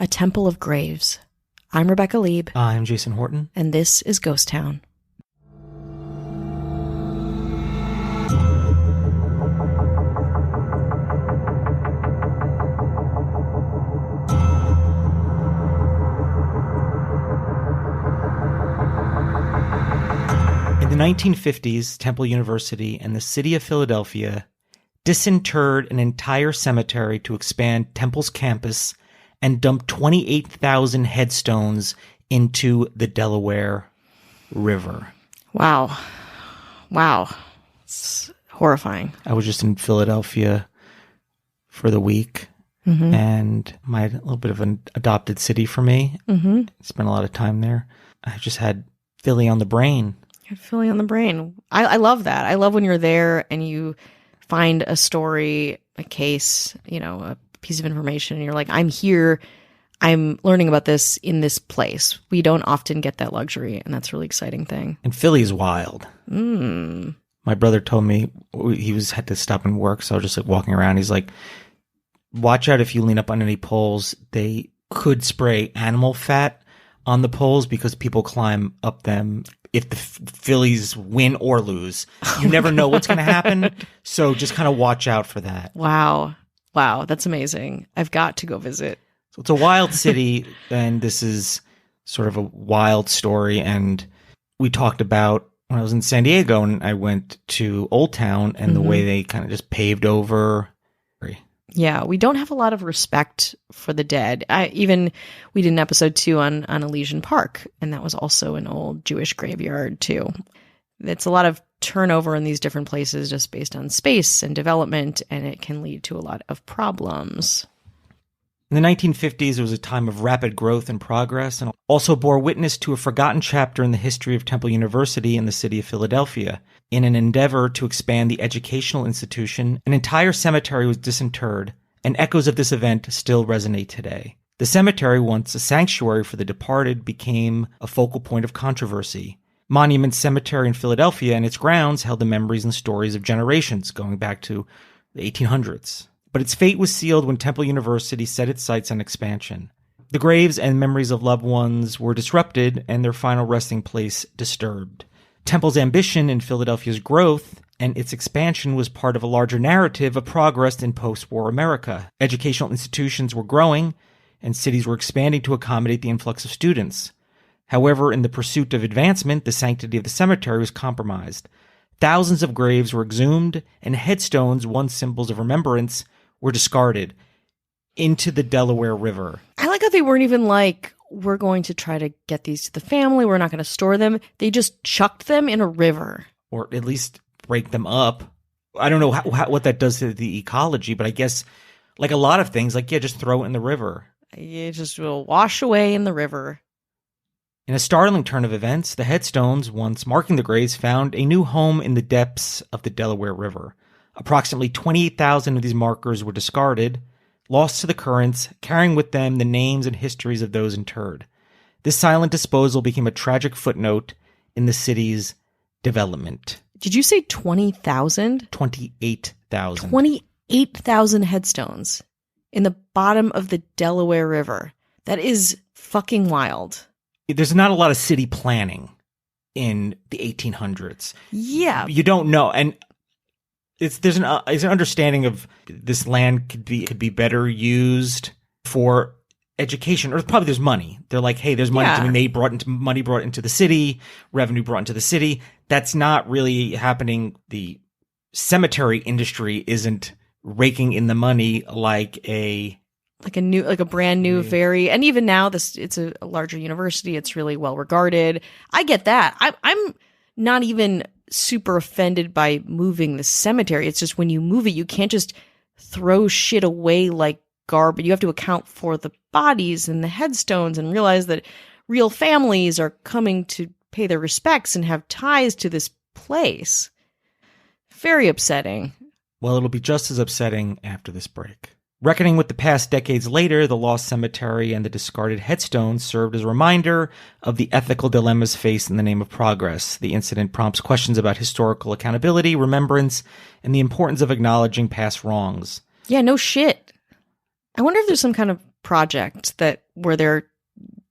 A Temple of Graves. I'm Rebecca Lieb. I'm Jason Horton. And this is Ghost Town. In the 1950s, Temple University and the city of Philadelphia disinterred an entire cemetery to expand Temple's campus and dumped 28,000 headstones into the Delaware River. Wow. It's horrifying. I was just in Philadelphia for the week, and a little bit of an adopted city for me. Spent a lot of time there. I just had Philly on the brain. You had Philly on the brain. I love that. I love when you're there and you find a story, a case, a piece of information, and you're like, I'm here, I'm learning about this in this place. We don't often get that luxury, and that's a really exciting thing. And Philly's wild. My brother told me he had to stop and work, so I was just walking around. He's like, watch out if you lean up on any poles. They could spray animal fat on the poles because people climb up them if the Phillies win or lose. You never know what's going to happen, so just kind of watch out for that. Wow, that's amazing. I've got to go visit. So it's a wild city, and this is sort of a wild story. And we talked about when I was in San Diego, and I went to Old Town, and the way they kind of just paved over. Yeah, we don't have a lot of respect for the dead. We did an episode 2 on Elysian Park, and that was also an old Jewish graveyard too. It's a lot of turnover in these different places just based on space and development, and it can lead to a lot of problems. In the 1950s, it was a time of rapid growth and progress, and also bore witness to a forgotten chapter in the history of Temple University in the city of Philadelphia. In an endeavor to expand the educational institution, an entire cemetery was disinterred, and echoes of this event still resonate today. The cemetery, once a sanctuary for the departed, became a focal point of controversy. Monument Cemetery in Philadelphia and its grounds held the memories and stories of generations going back to the 1800s. But its fate was sealed when Temple University set its sights on expansion. The graves and memories of loved ones were disrupted and their final resting place disturbed. Temple's ambition in Philadelphia's growth and its expansion was part of a larger narrative of progress in post-war America. Educational institutions were growing, and cities were expanding to accommodate the influx of students. However, in the pursuit of advancement, the sanctity of the cemetery was compromised. Thousands of graves were exhumed, and headstones, once symbols of remembrance, were discarded into the Delaware River. I like how they weren't even like, we're going to try to get these to the family, we're not going to store them. They just chucked them in a river. Or at least break them up. I don't know what that does to the ecology, but I guess like a lot of things, just throw it in the river. It just will wash away in the river. In a startling turn of events, the headstones, once marking the graves, found a new home in the depths of the Delaware River. Approximately 28,000 of these markers were discarded, lost to the currents, carrying with them the names and histories of those interred. This silent disposal became a tragic footnote in the city's development. Did you say 20,000? 28,000. 28,000 headstones in the bottom of the Delaware River. That is fucking wild. There's not a lot of city planning in the 1800s. Yeah. You don't know. And there's an understanding of this land could be better used for education, or probably there's money. They're like, hey, there's money to be made, money brought into the city, revenue brought into the city. That's not really happening. The cemetery industry isn't raking in the money like a brand new, and even now it's a larger university. It's really well regarded. I get that. I'm not even super offended by moving the cemetery. It's just when you move it, you can't just throw shit away like garbage. You have to account for the bodies and the headstones and realize that real families are coming to pay their respects and have ties to this place. Very upsetting. Well, it'll be just as upsetting after this break. Reckoning with the past decades later, the lost cemetery and the discarded headstones served as a reminder of the ethical dilemmas faced in the name of progress. The incident prompts questions about historical accountability, remembrance, and the importance of acknowledging past wrongs. Yeah, no shit. I wonder if there's some kind of project where they're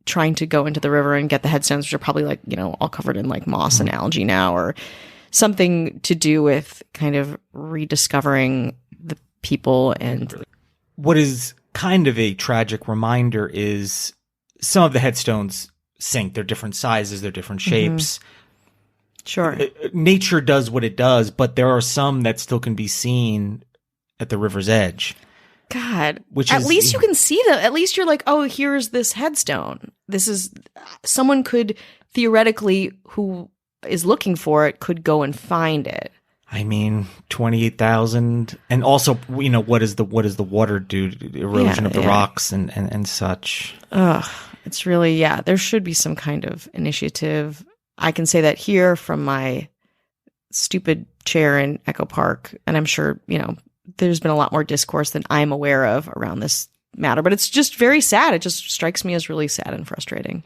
trying to go into the river and get the headstones, which are probably like, all covered in like moss and algae now, or something to do with kind of rediscovering the people. And what is kind of a tragic reminder is some of the headstones sink. They're different sizes, they're different shapes. Sure. Nature does what it does, but there are some that still can be seen at the river's edge. God, at least you can see them. At least you're like, oh, here's this headstone. Someone could theoretically, who is looking for it, could go and find it. I mean, 28,000, and also, what does the water do? Erosion of the rocks and such. It's really, there should be some kind of initiative. I can say that here from my stupid chair in Echo Park, and I'm sure, there's been a lot more discourse than I'm aware of around this matter, but it's just very sad. It just strikes me as really sad and frustrating.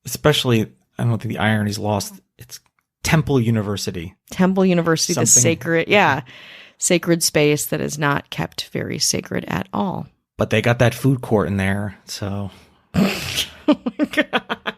Especially, I don't think the irony is lost. It's Temple University. Temple University, the sacred space that is not kept very sacred at all. But they got that food court in there, so. Oh my God.